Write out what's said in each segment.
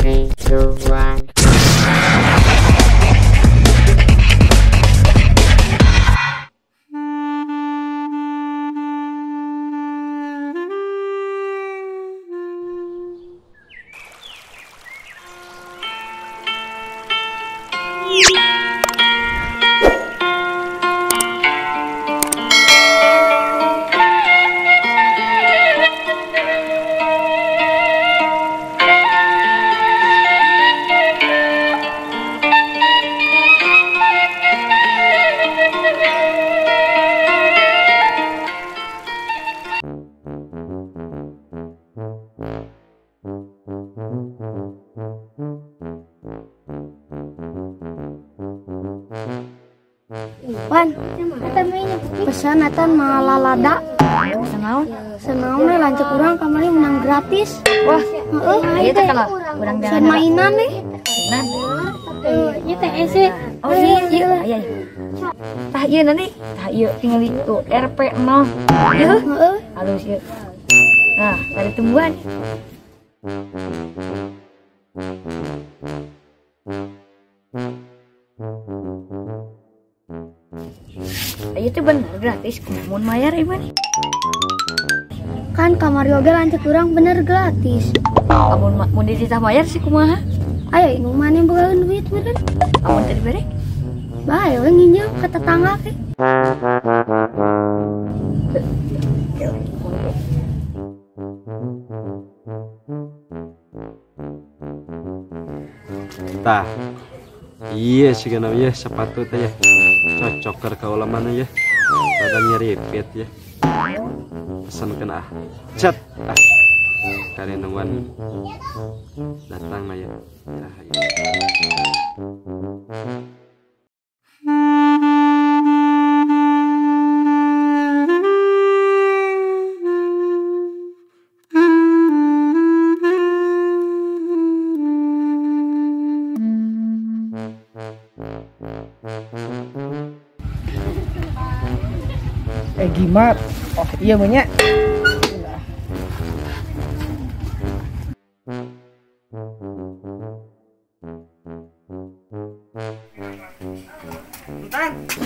3, 2, 1. Wan, pesan eta malalada. Senaon we lanceuk urang kamari menang gratis. Wah, Ieu teh kalau urang dan mainan nih. mainan. Ieu teh EC. Oh iya. Tah ieu nanti, tah ieu tinggal itu RP0. Ieu. Heeh. Halus ieu. Nah, dari tumbuhan. Ayo tuh bener gratis, kumaha mayar iman. Kan kamari oge lanceuk urang bener gratis. Amun mun dititah mayar sih kumaha? Aya nu maneh bogaeun duit meureun. Amun tadi bere? Bae we nginjem ka tetangga teh. Tah, iya sih kan ya sepatu teh ya cocok ke ulah mana ya, rada nyeripit ya. Pesan kena cat kali nungguan datang lah ya. Tah, ya. Gimat. Oh iya banyak.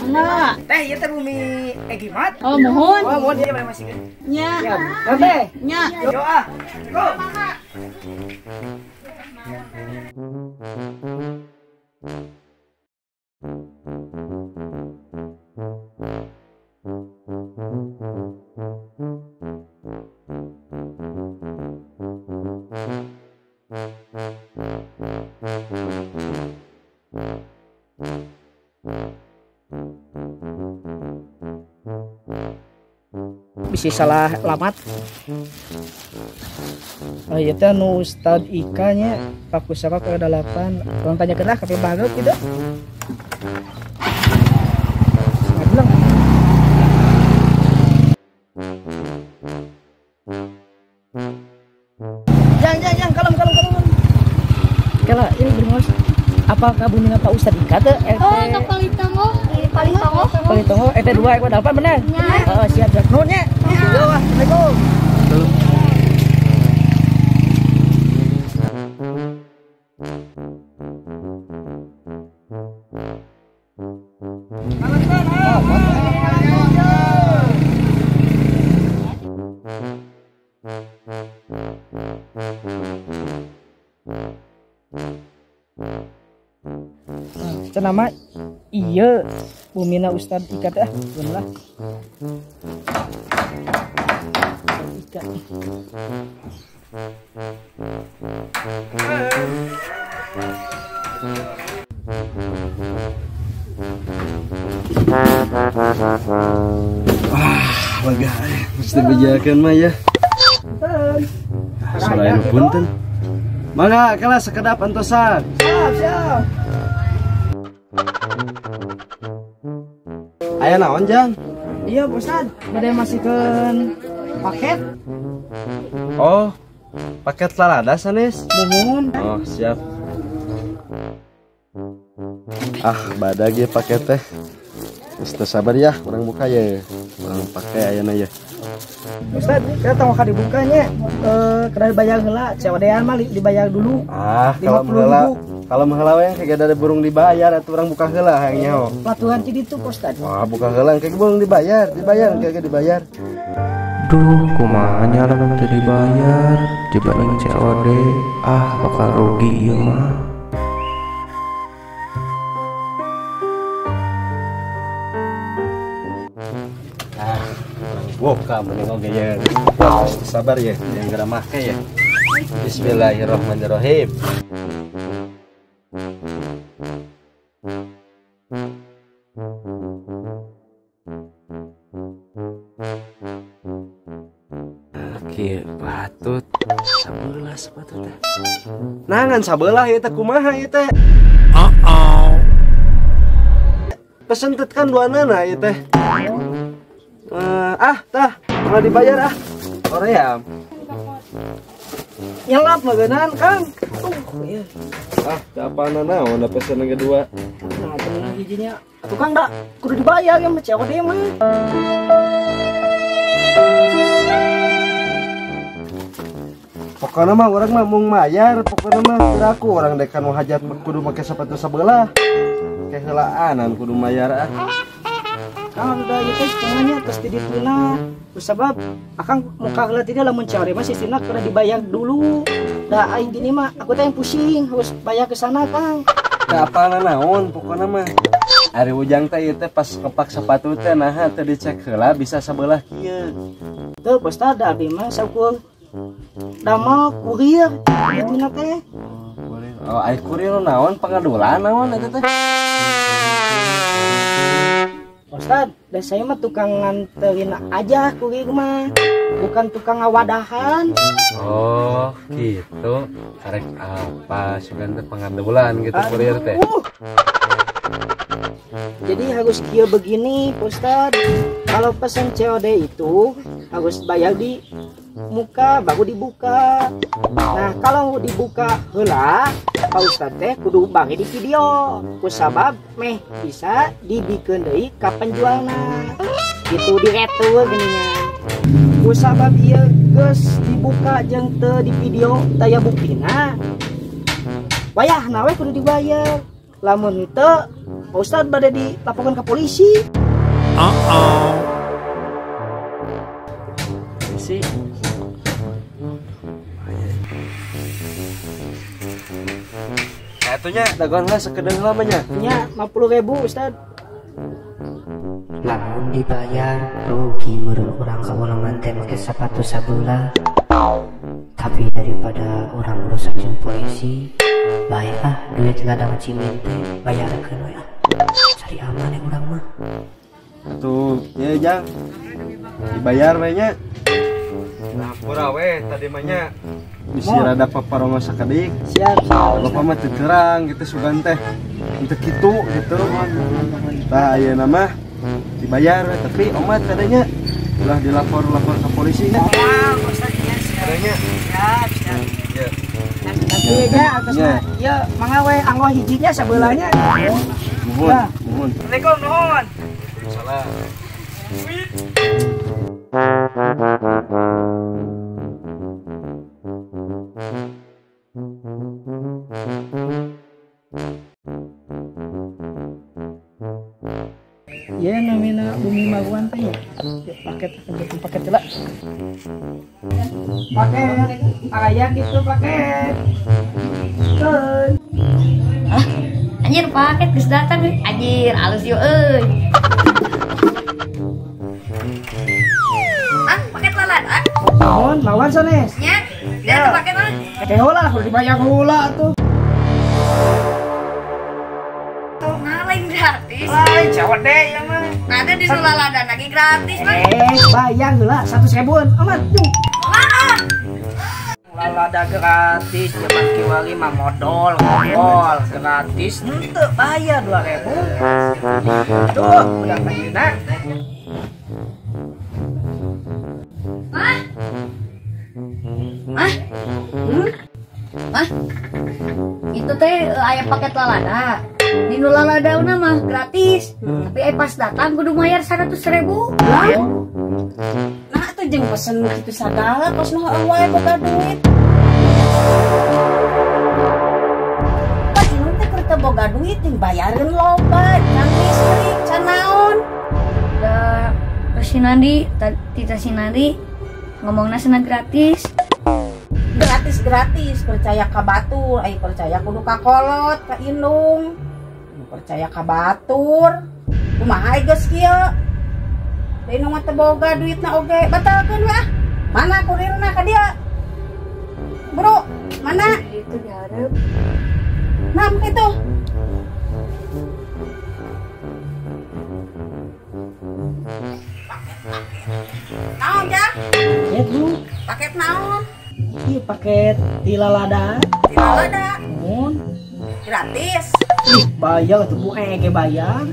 Mana? Teh ieu teh bumi Gimat. Oh, mohon. Oh, mohon dia masih. Nya. Ya, teh. Nya. Yo ah. Go. Bisa salah alamat. Oh iya teh nu Ustad Ika nya Pak Pusaka ke 8. Orang tanya kenah ke banget gitu. Ngabilang. Jangan kalem. Kala ini bringos. Apakah bumina Pak Ustad Ika teh? Oh, eta Palitongo eta 2 ekor 8 bener. Heeh, siap. Nuhun nya. Yo, assalamualaikum. Nama iya bumina Ustad Ika teh bener lah. Ika. Wagah mesti bejakan mah ya. Selain punten. Mangga kelas sekedap antosan. Siap. Aya naon Jang? Iya Ustad, bade masihkeun paket. Oh, paket lalada sanes. Mohon. Oh, siap. Badag ya paket teh. Ustaz sabar ya, orang buka ya. Orang pakai ayana ya. Ustad, kita tahu kan dibukanya kena dibayar heula, cewadean mah dibayar dulu. Kalau heula, kalau heula yang kayak ada burung dibayar atau orang buka heula hayangnya. Pelaturan di ditu Ustad. Wah, buka heula kayak burung dibayar kayak dibayar. Duh, kumanya lah teu dibayar, dibanding COD, bakal rugi ieu mah. Buka menengok gaya. Sabar ya, yang gara make ya. Bismillahirrahmanirrahim. Oke, patut sabelah sepatu teh. Nangan sabelah ieu teh kumaha ieu teh? Pesen kan duanana ieu teh. Tah, mau dibayar Korea. Nyelap maganan, Kang. Iya. Apaan naon ada pesan yang kedua. Nah, bener hijinya. Tukang dak kudu dibayar ya mah COD mah. Pokoknya mah orang mah mau bayar, pokoknya mah aku orang dekan mau hajat kudu pakai sepatu sebelah. Kayak heulaanan kudu bayar Kalau udah itu semuanya terus dituna. Sebab akang muka heula tidak lamun cari mah sistemna kudu dibayar dulu. Da aing gini mah aku teh yang pusing harus bayar ke sana, Kang. Teh apana naon pokoknya mah. Ari ujang teh ieu teh pas kepak sepatu teh naha teh dicek heula bisa sabelah kieu. Teu Ustad da abi mah sakur dama kurir dituna teh. Oh, ai kurir naon pangadulan naon eta teh? Ustad, dan saya mah tukang nganterin aja kurir mah, bukan tukang ngawadahan. Oh, gitu. Karek apa? Sugan teh pangadulan gitu kurir teh. Jadi harus kia begini, Ustad. Kalau pesan COD itu harus bayar di muka baru dibuka. Nah, kalau dibuka heula, Pak Ustad teh kudu bagi di video. Kusabab meh bisa dibikeun deui ka penjualna. Gitu diretur geuningan. Kusabab ieu geus dibuka jeung teu di video daya buktina. Wayahna we kudu dibayar. Lamun teu, Pak Ustad bade dilaporkan ke polisi. Polisi. Atunya dagon lah sekedeng lamanya. Nya 50.000 Ustad. Lamun dibayar rugi meureun urang kaulaman teh make sepatu sabelah. Tapi daripada orang rusak jeung polisi, baik duit ladang cimin teh bayarkeun we. Cari aman ya urang mah. Tuh, ya Jang. Dibayar we nya. Nah, pura we tadi mah nya. Bisi rada paparongo sakedik. Siap. Bapak mah teu terang gitu sugan teh. Untuk gitu. Tah ayeuna mah dibayar we tapi omat kadanya ulah dilapor ke polisi nya. Kadanya. Siap. Ya. Nanti aja atasnya. Ya, mangga we anggo hijinya sabelahnya. Mohon. Assalamualaikum nuhun. Salam. Ya namina bumi maguan teh. Paket lah. Paket aya gitu paket. Anjir paket geus datang we. Anjir alus yo euy. Paket lalat Mohon lawan sanes. nya. Dia paket mah. Heula kudu dibayar heula tuh. Ngalain gratis. Lain COD ya mah. Ada di Sulaladan lagi gratis mah. Bayar heula 100.000-an. Amat tuh. Wah. Lalada gratis zaman kiwali mah modal gratis henteu bayar 2.000. Tuh udah kayuna. Itu teh aya paket lalada. Di Nulaladauna mah gratis. Tapi pas datang kudu bayar 100.000. Nah tuh jeung pesen gitu sagala kos nu wae boga duit. Pas nu teh keur teu boga duit jeung bayareun loba, can listrik, can naon. Da si Nandi, Tita si Nandi ngomongna cenah gratis. Gratis percaya ka batur, ai percaya kudu ka kolot, ka indung. Percaya ka batur. Kumaha geus kieu? Deui nu teu boga duitna oge, batalkeun we ah. Mana kurirna ka dia? Bro, mana? Itu diharap. Nam kitu. Naon ja? Ya Bu, Paket naon? ieu paket Tilalada. Tidak ada. Mun Gratis. bayar atuh Bu, ge bayar.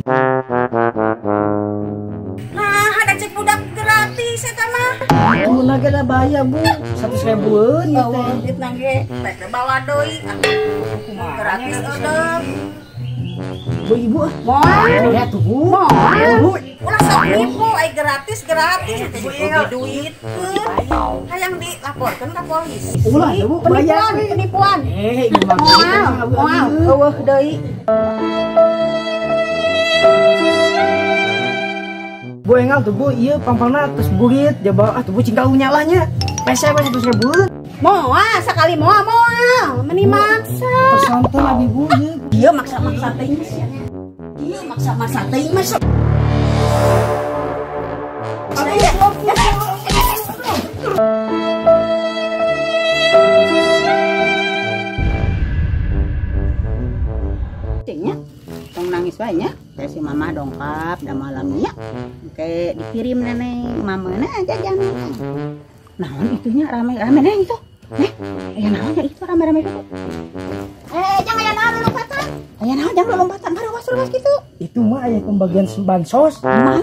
Nah, ada cek budak gratis eta mah. Mun lagi ada bayar Bu, 100.000-eun ieu Oh, teh. duit nangge rek bawa deui. Gratis eudeuh. Bu Ibu ah. Moal. Ya tuh Bu. Moal. Ulah sok nipu, ai gratis teh duit. Hayang dilaporkeun ka polisi. Ulah tuh Bu, bayar. Penipuan. Ieu mah Moal eueuh deui. Bu engal tuh Bu, ieu pangpangna terus burit, jaba ah tuh Bu cingkal nyalanya. Pese 100.000. Moal sakali moal. Meni maksa. Pesantren abi Bu ieu. Dia maksa-maksa teuing mas. Dia maksa-maksa teuing mas. Cingnya, tong nangis wae nya. Kayak si mama dongkap da malamnya. Kayak dikirim neneng mamana jajan. Naon itunya rame-rame neng itu. Aya naon ya itu rame-rame itu. Jangan aya naon lompatan. Aya naon jangan lompatan baru gitu. Itu mah aya pembagian bansos. Mana?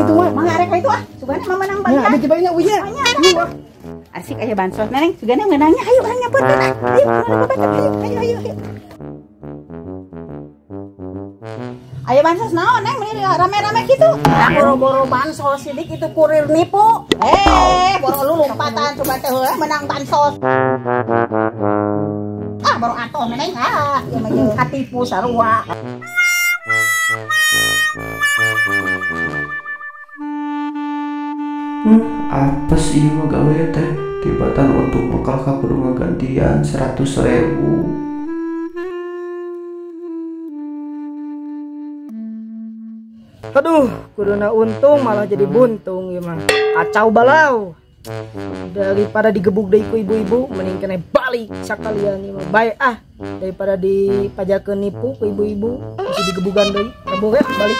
Itu mah. Mangga arek itu ah. Sugana mama nang Ya, banyak. ada cobain uya. Asik aya bansos neneng. Sugana menangnya ayo urang nyampeurkeun. Ayo. Ayo bansos naon neng meni rame-rame gitu. Boro-boro bansos sidik itu kurir nipu. Boro lu lompatan coba teh menang bansos. Baru atoh neneng ieu mah jeung katipu sarua. Apa sih mau gawe teh tibatan untuk bekal ka kudu ngagantian 100.000. Aduh, kuduna untung malah jadi buntung ieu mah. Kacau balau. Daripada digebuk deui ku ibu-ibu, mending kena balik sakalian ieu mah. Bae ah, daripada dipajakeun nipu ku ibu-ibu, mesti digebugan deui. Kabur ya, balik.